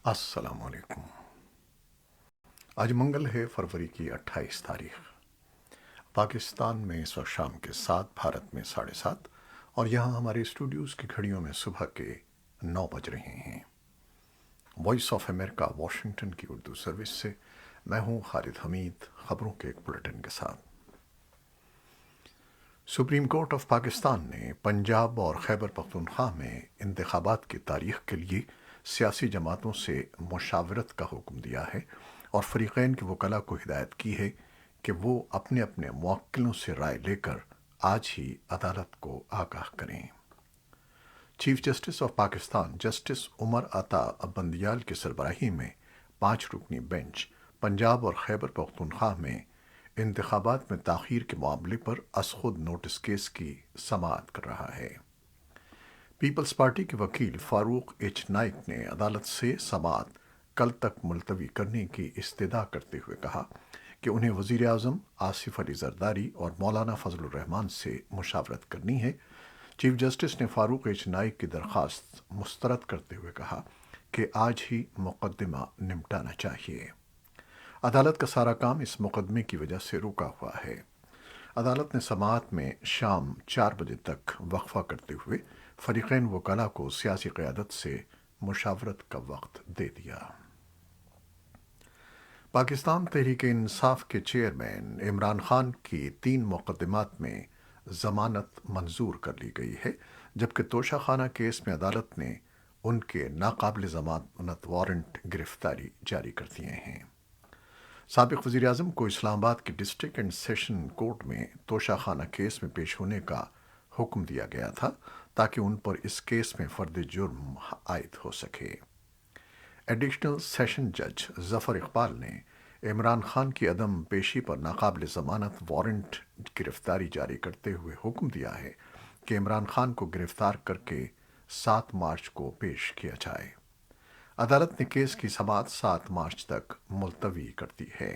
السلام علیکم۔ آج منگل ہے، فروری کی 28 تاریخ۔ پاکستان میں اس وقت شام کے 7، بھارت میں 7:30، اور یہاں ہمارے اسٹوڈیوز کی گھڑیوں میں صبح کے 9 بج رہے ہیں۔ وائس آف امریکہ واشنگٹن کی اردو سروس سے میں ہوں خالد حمید، خبروں کے ایک بلیٹن کے ساتھ۔ سپریم کورٹ آف پاکستان نے پنجاب اور خیبر پختونخوا میں انتخابات کی تاریخ کے لیے سیاسی جماعتوں سے مشاورت کا حکم دیا ہے اور فریقین کے وکلاء کو ہدایت کی ہے کہ وہ اپنے اپنے موکلوں سے رائے لے کر آج ہی عدالت کو آگاہ کریں۔ Chief justice of Pakistan justice Umar Ata Bandial کی سربراہی میں 5 رکنی بینچ پنجاب اور خیبر پختونخوا میں انتخابات میں تاخیر کے معاملے پر از خود نوٹس کیس کی سماعت کر رہا ہے۔ پیپلز پارٹی کے وکیل فاروق ایچ نائک نے عدالت سے سماعت کل تک ملتوی کرنے کی استدعا کرتے ہوئے کہا کہ انہیں وزیر اعظم آصف علی زرداری اور مولانا فضل الرحمان سے مشاورت کرنی ہے۔ چیف جسٹس نے فاروق ایچ نائک کی درخواست مسترد کرتے ہوئے کہا کہ آج ہی مقدمہ نمٹانا چاہیے۔ عدالت کا سارا کام اس مقدمے کی وجہ سے رکا ہوا ہے۔ عدالت نے سماعت میں شام 4 بجے تک وقفہ کرتے ہوئے فریقین وکلاء کو سیاسی قیادت سے مشاورت کا وقت دے دیا۔ پاکستان تحریک انصاف کے چیئرمین عمران خان کی 3 مقدمات میں ضمانت منظور کر لی گئی ہے، جبکہ توشہ خانہ کیس میں عدالت نے ان کے ناقابل ضمانت وارنٹ گرفتاری جاری کر دیے ہیں۔ سابق وزیر اعظم کو اسلام آباد کے ڈسٹرکٹ اینڈ سیشن کورٹ میں توشہ خانہ کیس میں پیش ہونے کا حکم دیا گیا تھا تاکہ ان پر اس کیس میں فرد جرم عائد ہو سکے۔ ایڈیشنل سیشن جج ظفر اقبال نے عمران خان کی عدم پیشی پر ناقابل ضمانت وارنٹ گرفتاری جاری کرتے ہوئے حکم دیا ہے کہ عمران خان کو گرفتار کر کے 7 مارچ کو پیش کیا جائے۔ عدالت نے کیس کی سماعت 7 مارچ تک ملتوی کر دی ہے۔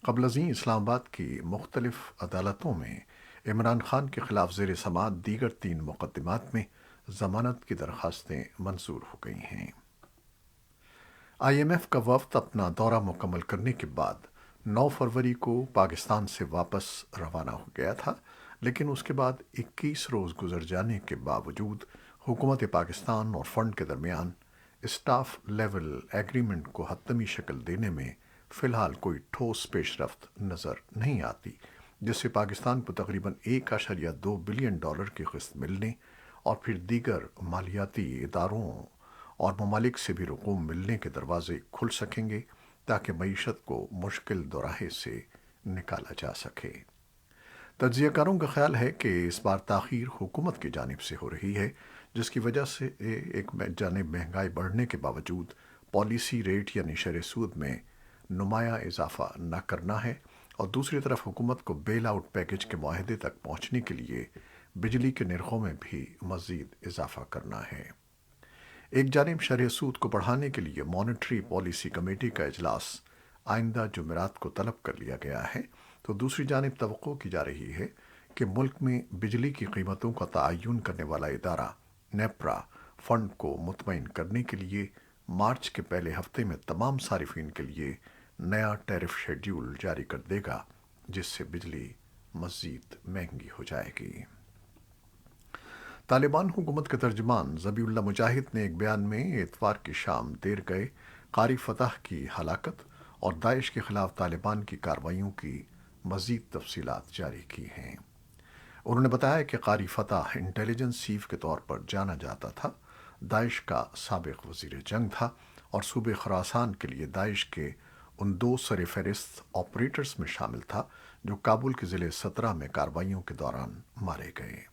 قبل ازیں اسلام آباد کی مختلف عدالتوں میں عمران خان کے خلاف زیر سماعت دیگر 3 مقدمات میں ضمانت کی درخواستیں منظور ہو گئی ہیں۔ آئی ایم ایف کا وفد اپنا دورہ مکمل کرنے کے بعد 9 فروری کو پاکستان سے واپس روانہ ہو گیا تھا، لیکن اس کے بعد 21 روز گزر جانے کے باوجود حکومت پاکستان اور فنڈ کے درمیان اسٹاف لیول ایگریمنٹ کو حتمی شکل دینے میں فی الحال کوئی ٹھوس پیش رفت نظر نہیں آتی، جس سے پاکستان کو تقریباً $1.2 بلین کی قسط ملنے اور پھر دیگر مالیاتی اداروں اور ممالک سے بھی رقوم ملنے کے دروازے کھل سکیں گے تاکہ معیشت کو مشکل دوراہے سے نکالا جا سکے۔ تجزیہ کاروں کا خیال ہے کہ اس بار تاخیر حکومت کی جانب سے ہو رہی ہے، جس کی وجہ سے ایک جانب مہنگائی بڑھنے کے باوجود پالیسی ریٹ یعنی شرح سود میں نمایاں اضافہ نہ کرنا ہے، اور دوسری طرف حکومت کو بیل آؤٹ پیکج کے معاہدے تک پہنچنے کے لیے بجلی کے نرخوں میں بھی مزید اضافہ کرنا ہے۔ ایک جانب شرح سود کو بڑھانے کے لیے مانیٹری پالیسی کمیٹی کا اجلاس آئندہ جمعرات کو طلب کر لیا گیا ہے، تو دوسری جانب توقع کی جا رہی ہے کہ ملک میں بجلی کی قیمتوں کا تعین کرنے والا ادارہ نیپرا فنڈ کو مطمئن کرنے کے لیے مارچ کے پہلے ہفتے میں تمام صارفین کے لیے نیا ٹیرف شیڈول جاری کر دے گا، جس سے بجلی مزید مہنگی ہو جائے گی۔ طالبان حکومت کے ترجمان ذبیح اللہ مجاہد نے ایک بیان میں اتوار کی شام دیر گئے قاری فتح کی ہلاکت اور داعش کے خلاف طالبان کی کارروائیوں کی مزید تفصیلات جاری کی ہیں۔ انہوں نے بتایا کہ قاری فتح انٹیلیجنس چیف کے طور پر جانا جاتا تھا، داعش کا سابق وزیر جنگ تھا اور صوبے خراسان کے لیے داعش کے ان 2 سر فہرست آپریٹرز میں شامل تھا جو کابل کے ضلع 17 میں کارروائیوں کے دوران مارے گئے۔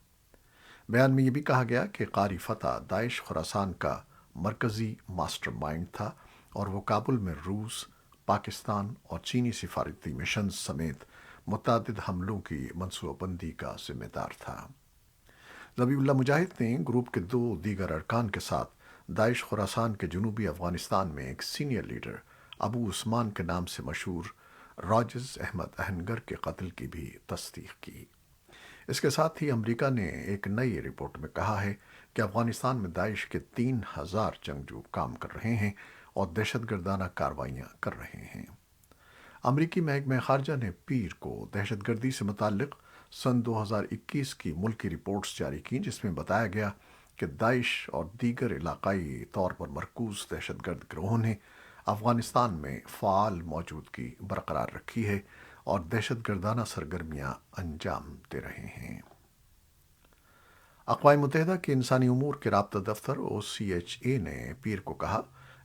بیان میں یہ بھی کہا گیا کہ قاری فتح داعش خراسان کا مرکزی ماسٹر مائنڈ تھا اور وہ کابل میں روس، پاکستان اور چینی سفارتی مشنز سمیت متعدد حملوں کی منصوبہ بندی کا ذمہ دار تھا۔ ذبیح اللہ مجاہد نے گروپ کے 2 دیگر ارکان کے ساتھ داعش خراسان کے جنوبی افغانستان میں ایک سینئر لیڈر ابو عثمان کے نام سے مشہور راجز احمد اہنگر کے قتل کی بھی تصدیق کی۔ اس کے ساتھ ہی امریکہ نے ایک نئی رپورٹ میں کہا ہے کہ افغانستان میں داعش کے 3000 جنگجو کام کر رہے ہیں اور دہشت گردانہ کارروائیاں کر رہے ہیں۔ امریکی محکمہ خارجہ نے پیر کو دہشت گردی سے متعلق سن 2021 کی ملکی رپورٹس جاری کی، جس میں بتایا گیا کہ داعش اور دیگر علاقائی طور پر مرکوز دہشت گرد گروہوں نے افغانستان میں فعال موجودگی برقرار رکھی ہے اور دہشت گردانہ سرگرمیاں انجام دے رہے ہیں۔ اقوام متحدہ کے انسانی امور کے رابطہ دفتر OCHA نے پیر کو کہا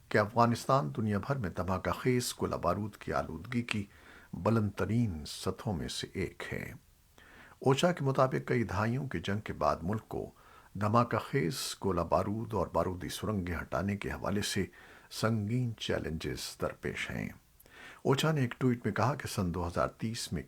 کہ افغانستان دنیا بھر میں دھماکہ خیز گولہ بارود کی آلودگی کی بلند ترین سطحوں میں سے ایک ہے۔ اوچا کے مطابق کئی دہائیوں کی جنگ کے بعد ملک کو دھماکہ خیز گولہ بارود اور بارودی سرنگیں ہٹانے کے حوالے سے سنگین چیلنجز درپیش ہیں۔ اوچا نے ایک ٹویٹ میں کہا کہ سن 2023 میں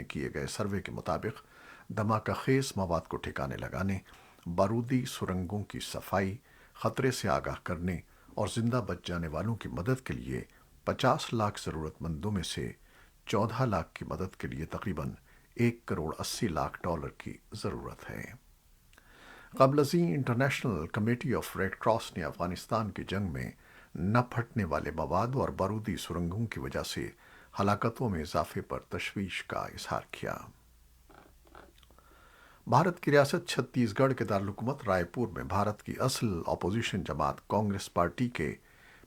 کیے گئے سروے کے مطابق دھماکہ خیز مواد کو ٹھکانے لگانے، بارودی سرنگوں کی صفائی، خطرے سے آگاہ کرنے اور زندہ بچ جانے والوں کی مدد کے لیے 50 لاکھ ضرورت مندوں میں سے 14 لاکھ کی مدد کے لیے تقریباً 1 کروڑ 80 لاکھ ڈالر کی ضرورت ہے۔ قبل ازیں international committee of red cross نے افغانستان کی جنگ میں نہ پھٹنے والے مواد اور بارودی سرنگوں کی وجہ سے ہلاکتوں میں اضافے پر تشویش کا اظہار کیا۔ بھارت کی ریاست چھتیس گڑھ کے دارالحکومت رائے پور میں بھارت کی اصل اپوزیشن جماعت کانگریس پارٹی کے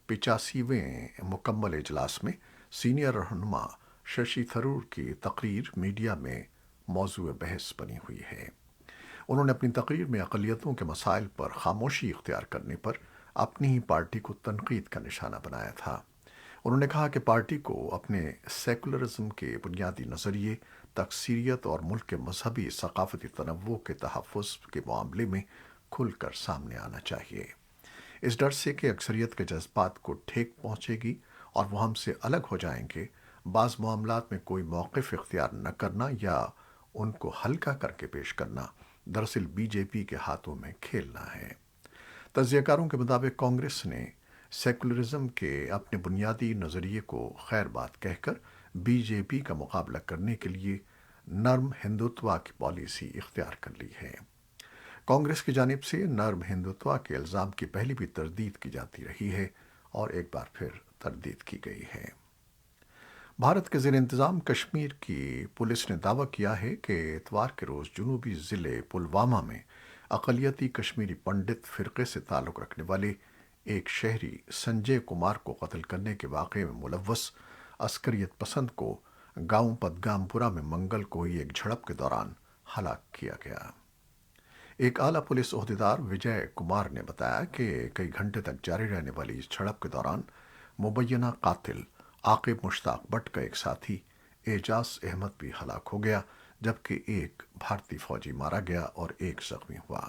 85ویں مکمل اجلاس میں سینئر رہنما ششی تھرور کی تقریر میڈیا میں موضوع بحث بنی ہوئی ہے۔ انہوں نے اپنی تقریر میں اقلیتوں کے مسائل پر خاموشی اختیار کرنے پر اپنی ہی پارٹی کو تنقید کا نشانہ بنایا تھا۔ انہوں نے کہا کہ پارٹی کو اپنے سیکولرزم کے بنیادی نظریے، تکثیریت اور ملک کے مذہبی ثقافتی تنوع کے تحفظ کے معاملے میں کھل کر سامنے آنا چاہیے، اس ڈر سے کہ اکثریت کے جذبات کو ٹھیک پہنچے گی اور وہ ہم سے الگ ہو جائیں گے۔ بعض معاملات میں کوئی موقف اختیار نہ کرنا یا ان کو ہلکا کر کے پیش کرنا دراصل BJP کے ہاتھوں میں کھیلنا ہے۔ تجزیہ کاروں کے مطابق کانگریس نے سیکولرزم کے اپنے بنیادی نظریے کو خیر بات کہہ کر BJP کا مقابلہ کرنے کے لیے نرم ہندوتوا کی پالیسی اختیار کر لی ہے۔ کانگریس کی جانب سے نرم ہندوتوا کے الزام کی پہلی بھی تردید کی جاتی رہی ہے اور ایک بار پھر تردید کی گئی ہے۔ بھارت کے زیر انتظام کشمیر کی پولیس نے دعویٰ کیا ہے کہ اتوار کے روز جنوبی ضلع پلوامہ میں اقلیتی کشمیری پنڈت فرقے سے تعلق رکھنے والے ایک شہری سنجے کمار کو قتل کرنے کے واقعے میں ملوث عسکریت پسند کو گاؤں پدگام پورہ میں منگل کو ہی ایک جھڑپ کے دوران ہلاک کیا گیا۔ ایک اعلیٰ پولیس عہدیدار وجے کمار نے بتایا کہ کئی گھنٹے تک جاری رہنے والی اس جھڑپ کے دوران مبینہ قاتل عاقب مشتاق بٹ کا ایک ساتھی اعجاز احمد بھی ہلاک ہو گیا، جبکہ ایک بھارتی فوجی مارا گیا اور ایک زخمی ہوا۔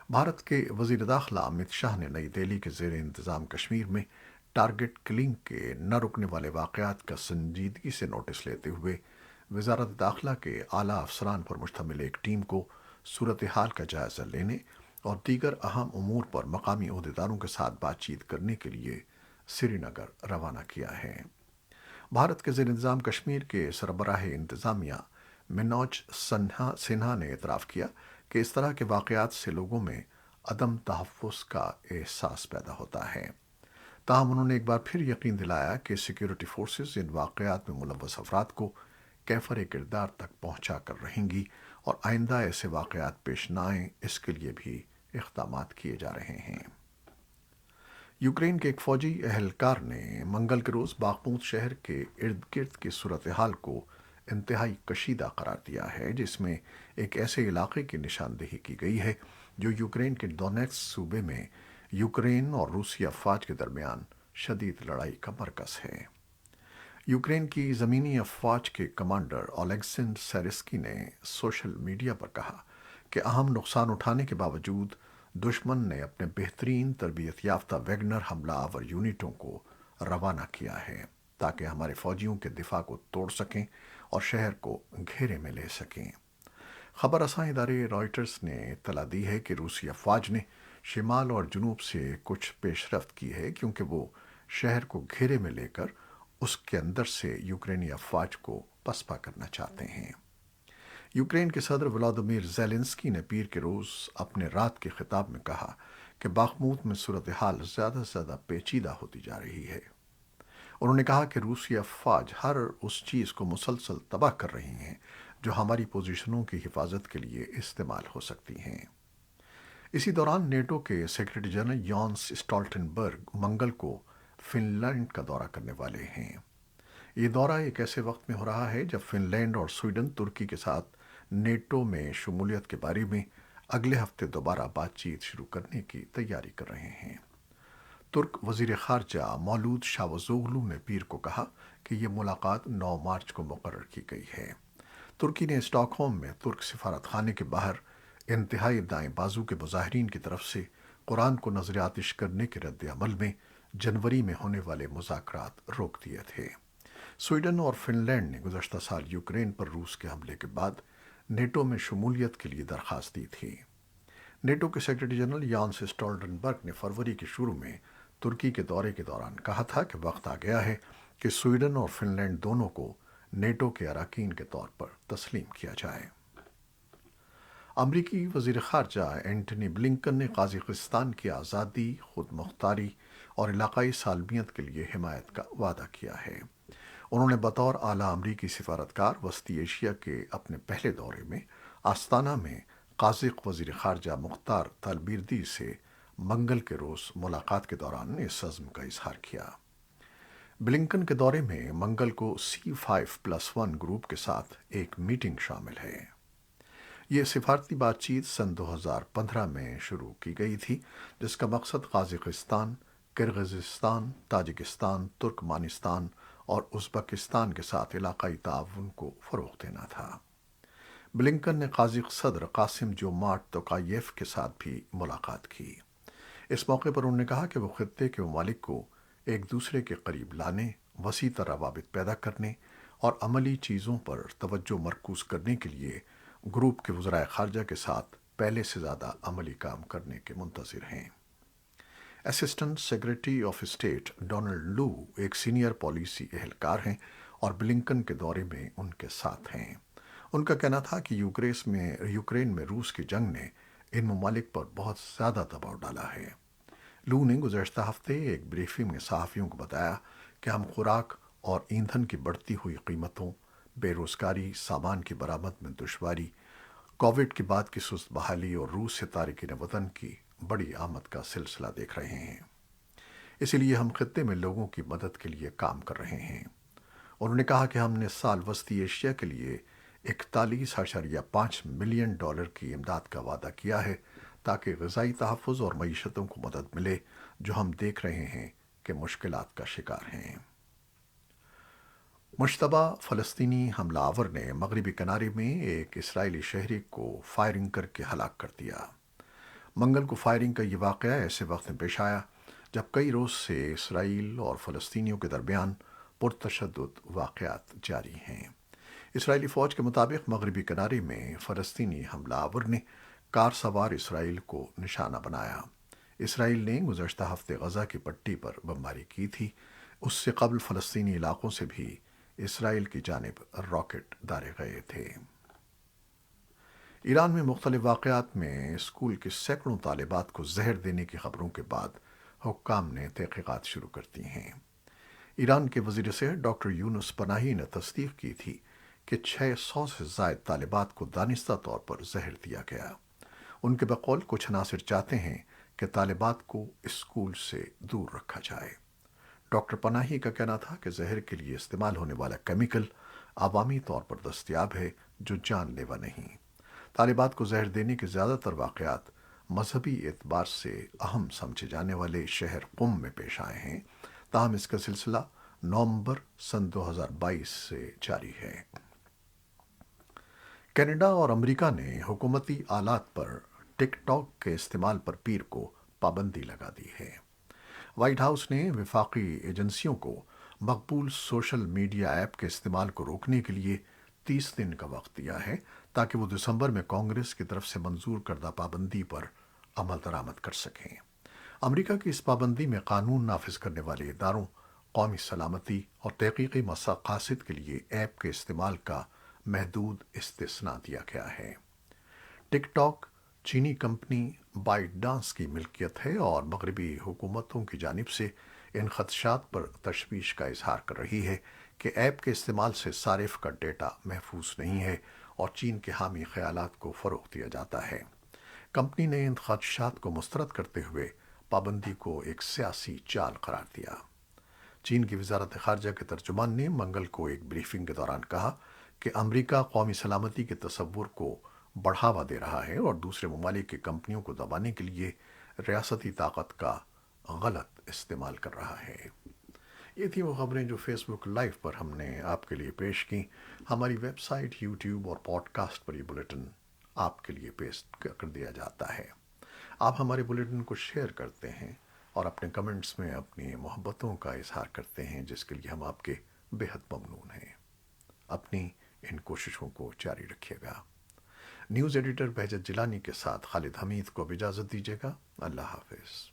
بھارت کے وزیر داخلہ امت شاہ نے نئی دہلی کے زیر انتظام کشمیر میں ٹارگٹ کلنگ کے نہ رکنے والے واقعات کا سنجیدگی سے نوٹس لیتے ہوئے وزارت داخلہ کے اعلیٰ افسران پر مشتمل ایک ٹیم کو صورتحال کا جائزہ لینے اور دیگر اہم امور پر مقامی عہدیداروں کے ساتھ بات چیت کرنے کے لیے سری نگر روانہ کیا ہے۔ بھارت کے زیر انتظام کشمیر کے سربراہ انتظامیہ منوج سنہا نے اعتراف کیا کہ اس طرح کے واقعات سے لوگوں میں عدم تحفظ کا احساس پیدا ہوتا ہے۔ تاہم انہوں نے ایک بار پھر یقین دلایا کہ سیکیورٹی فورسز ان واقعات میں ملوث افراد کو کیفر کردار تک پہنچا کر رہیں گی اور آئندہ ایسے واقعات پیش نہ آئیں، اس کے لیے بھی اقدامات کیے جا رہے ہیں۔ یوکرین کے ایک فوجی اہلکار نے منگل کے روز باغمود شہر کے ارد گرد کی صورتحال کو انتہائی کشیدہ قرار دیا ہے، جس میں ایک ایسے علاقے کی نشاندہی کی گئی ہے جو یوکرین کے ڈونیٹس صوبے میں یوکرین اور روسی افواج کے درمیان شدید لڑائی کا مرکز ہے۔ یوکرین کی زمینی افواج کے کمانڈر اولیگزینڈر سیرسکی نے سوشل میڈیا پر کہا کہ اہم نقصان اٹھانے کے باوجود دشمن نے اپنے بہترین تربیت یافتہ ویگنر حملہ آور یونٹوں کو روانہ کیا ہے تاکہ ہمارے فوجیوں کے دفاع کو توڑ سکیں اور شہر کو گھیرے میں لے سکیں۔ خبر رساں ادارے رائٹرز نے اطلاع دی ہے کہ روسی افواج نے شمال اور جنوب سے کچھ پیش رفت کی ہے کیونکہ وہ شہر کو گھیرے میں لے کر اس کے اندر سے یوکرینی افواج کو پسپا کرنا چاہتے ہیں۔ یوکرین کے صدر ولادیمیر زیلنسکی نے پیر کے روز اپنے رات کے خطاب میں کہا کہ باخمود میں صورتحال زیادہ سے زیادہ پیچیدہ ہوتی جا رہی ہے۔ انہوں نے کہا کہ روسی افواج ہر اس چیز کو مسلسل تباہ کر رہی ہیں جو ہماری پوزیشنوں کی حفاظت کے لیے استعمال ہو سکتی ہیں۔ اسی دوران نیٹو کے سیکرٹری جنرل یانس اسٹالٹنبرگ منگل کو فن لینڈ کا دورہ کرنے والے ہیں۔ یہ دورہ ایک ایسے وقت میں ہو رہا ہے جب فن لینڈ اور سویڈن ترکی کے ساتھ نیٹو میں شمولیت کے بارے میں اگلے ہفتے دوبارہ بات چیت شروع کرنے کی تیاری کر رہے ہیں۔ ترک وزیر خارجہ مولود شاوزوغلو نے پیر کو کہا کہ یہ ملاقات 9 مارچ کو مقرر کی گئی ہے۔ ترکی نے اسٹاک ہوم میں ترک سفارت خانے کے باہر انتہائی دائیں بازو کے مظاہرین کی طرف سے قرآن کو نظر آتش کرنے کے رد عمل میں جنوری میں ہونے والے مذاکرات روک دیے تھے۔ سویڈن اور فن لینڈ نے گزشتہ سال یوکرین پر روس کے حملے کے بعد نیٹو میں شمولیت کے لیے درخواست دی تھی۔ نیٹو کے سیکرٹری جنرل یانس اسٹالٹنبرگ نے فروری کے شروع میں ترکی کے دورے کے دوران کہا تھا کہ وقت آ گیا ہے کہ سویڈن اور فن لینڈ دونوں کو نیٹو کے اراکین کے طور پر تسلیم کیا جائے۔ امریکی وزیر خارجہ اینٹنی بلنکن نے قازقستان کی آزادی، خود مختاری اور علاقائی سالمیت کے لیے حمایت کا وعدہ کیا ہے۔ انہوں نے بطور اعلیٰ امریکی سفارتکار وسطی ایشیا کے اپنے پہلے دورے میں آستانہ میں قازق وزیر خارجہ مختار تالبیردی سے منگل کے روز ملاقات کے دوران اس عزم کا اظہار کیا۔ بلنکن کے دورے میں منگل کو C5+1 گروپ کے ساتھ ایک میٹنگ شامل ہے۔ یہ سفارتی بات چیت سن 2015 میں شروع کی گئی تھی، جس کا مقصد قازقستان، کرغزستان، تاجکستان، ترکمانستان اور ازبکستان کے ساتھ علاقائی تعاون کو فروغ دینا تھا۔ بلنکن نے قازق صدر قاسم جومارٹ توکایف کے ساتھ بھی ملاقات کی۔ اس موقع پر انہوں نے کہا کہ وہ خطے کے ممالک کو ایک دوسرے کے قریب لانے، وسیع تر روابط پیدا کرنے اور عملی چیزوں پر توجہ مرکوز کرنے کے لیے گروپ کے وزرائے خارجہ کے ساتھ پہلے سے زیادہ عملی کام کرنے کے منتظر ہیں۔ Assistant secretary of state Donald Lu ایک سینئر پالیسی اہلکار ہیں اور بلنکن کے دورے میں ان کے ساتھ ہیں۔ ان کا کہنا تھا کہ یوکرین میں روس کی جنگ نے ان ممالک پر بہت زیادہ دباؤ ڈالا ہے۔ لو نے گزشتہ ہفتے ایک بریفنگ میں صحافیوں کو بتایا کہ ہم خوراک اور ایندھن کی بڑھتی ہوئی قیمتوں، بے روزگاری، سامان کی برآمد میں دشواری، کووڈ کے بعد کی سست بحالی اور روس سے تارکین وطن کی بڑی آمد کا سلسلہ دیکھ رہے ہیں۔ اسی لیے ہم خطے میں لوگوں کی مدد کے لیے کام کر رہے ہیں۔ انہوں نے کہا کہ ہم نے سال وسطی ایشیا کے لیے 41.5 ملین ڈالر کی امداد کا وعدہ کیا ہے تاکہ غذائی تحفظ اور معیشتوں کو مدد ملے جو ہم دیکھ رہے ہیں کہ مشکلات کا شکار ہیں۔ مشتبہ فلسطینی حملہ آور نے مغربی کنارے میں ایک اسرائیلی شہری کو فائرنگ کر کے ہلاک کر دیا۔ منگل کو فائرنگ کا یہ واقعہ ایسے وقت میں پیش آیا جب کئی روز سے اسرائیل اور فلسطینیوں کے درمیان پرتشدد واقعات جاری ہیں۔ اسرائیلی فوج کے مطابق مغربی کنارے میں فلسطینی حملہ آور نے کار سوار اسرائیل کو نشانہ بنایا۔ اسرائیل نے گزشتہ ہفتے غزہ کی پٹی پر بمباری کی تھی۔ اس سے قبل فلسطینی علاقوں سے بھی اسرائیل کی جانب راکٹ داغے گئے تھے۔ ایران میں مختلف واقعات میں اسکول کے سینکڑوں طالبات کو زہر دینے کی خبروں کے بعد حکام نے تحقیقات شروع کر دی ہیں۔ ایران کے وزیر صحت ڈاکٹر یونس پناہی نے تصدیق کی تھی کہ 600 سے زائد طالبات کو دانستہ طور پر زہر دیا گیا۔ ان کے بقول کچھ عناصر چاہتے ہیں کہ طالبات کو اسکول سے دور رکھا جائے۔ ڈاکٹر پناہی کا کہنا تھا کہ زہر کے لیے استعمال ہونے والا کیمیکل عوامی طور پر دستیاب ہے جو جان لیوا نہیں۔ طالبات کو زہر دینے کے زیادہ تر واقعات مذہبی اعتبار سے اہم سمجھے جانے والے شہر قم میں پیش آئے ہیں، تاہم اس کا سلسلہ نومبر سن 2022 سے جاری ہے۔ کینیڈا اور امریکہ نے حکومتی آلات پر ٹک ٹاک کے استعمال پر پیر کو پابندی لگا دی ہے۔ وائٹ ہاؤس نے وفاقی ایجنسیوں کو مقبول سوشل میڈیا ایپ کے استعمال کو روکنے کے لیے 30 دن کا وقت دیا ہے تاکہ وہ دسمبر میں کانگریس کی طرف سے منظور کردہ پابندی پر عمل درآمد کر سکیں۔ امریکہ کی اس پابندی میں قانون نافذ کرنے والے اداروں، قومی سلامتی اور تحقیقی مقاصد کے لیے ایپ کے استعمال کا محدود استثناء دیا گیا ہے۔ ٹک ٹاک چینی کمپنی بائٹ ڈانس کی ملکیت ہے اور مغربی حکومتوں کی جانب سے ان خدشات پر تشویش کا اظہار کر رہی ہے کہ ایپ کے استعمال سے صارف کا ڈیٹا محفوظ نہیں ہے اور چین کے حامی خیالات کو فروغ دیا جاتا ہے۔ کمپنی نے ان خدشات کو مسترد کرتے ہوئے پابندی کو ایک سیاسی چال قرار دیا۔ چین کی وزارت خارجہ کے ترجمان نے منگل کو ایک بریفنگ کے دوران کہا کہ امریکہ قومی سلامتی کے تصور کو بڑھاوا دے رہا ہے اور دوسرے ممالک کی کمپنیوں کو دبانے کے لیے ریاستی طاقت کا غلط استعمال کر رہا ہے۔ یہ تھی وہ خبریں جو فیس بک لائیو پر ہم نے آپ کے لیے پیش کی۔ ہماری ویب سائٹ، یوٹیوب اور پوڈ کاسٹ پر یہ بلیٹن آپ کے لیے پیش کر دیا جاتا ہے۔ آپ ہمارے بلیٹن کو شیئر کرتے ہیں اور اپنے کمنٹس میں اپنی محبتوں کا اظہار کرتے ہیں، جس کے لیے ہم آپ کے بے حد ممنون ہیں۔ اپنی ان کوششوں کو جاری رکھیے گا۔ نیوز ایڈیٹر بہجت جیلانی کے ساتھ خالد حمید کو اب اجازت دیجیے گا۔ اللہ حافظ۔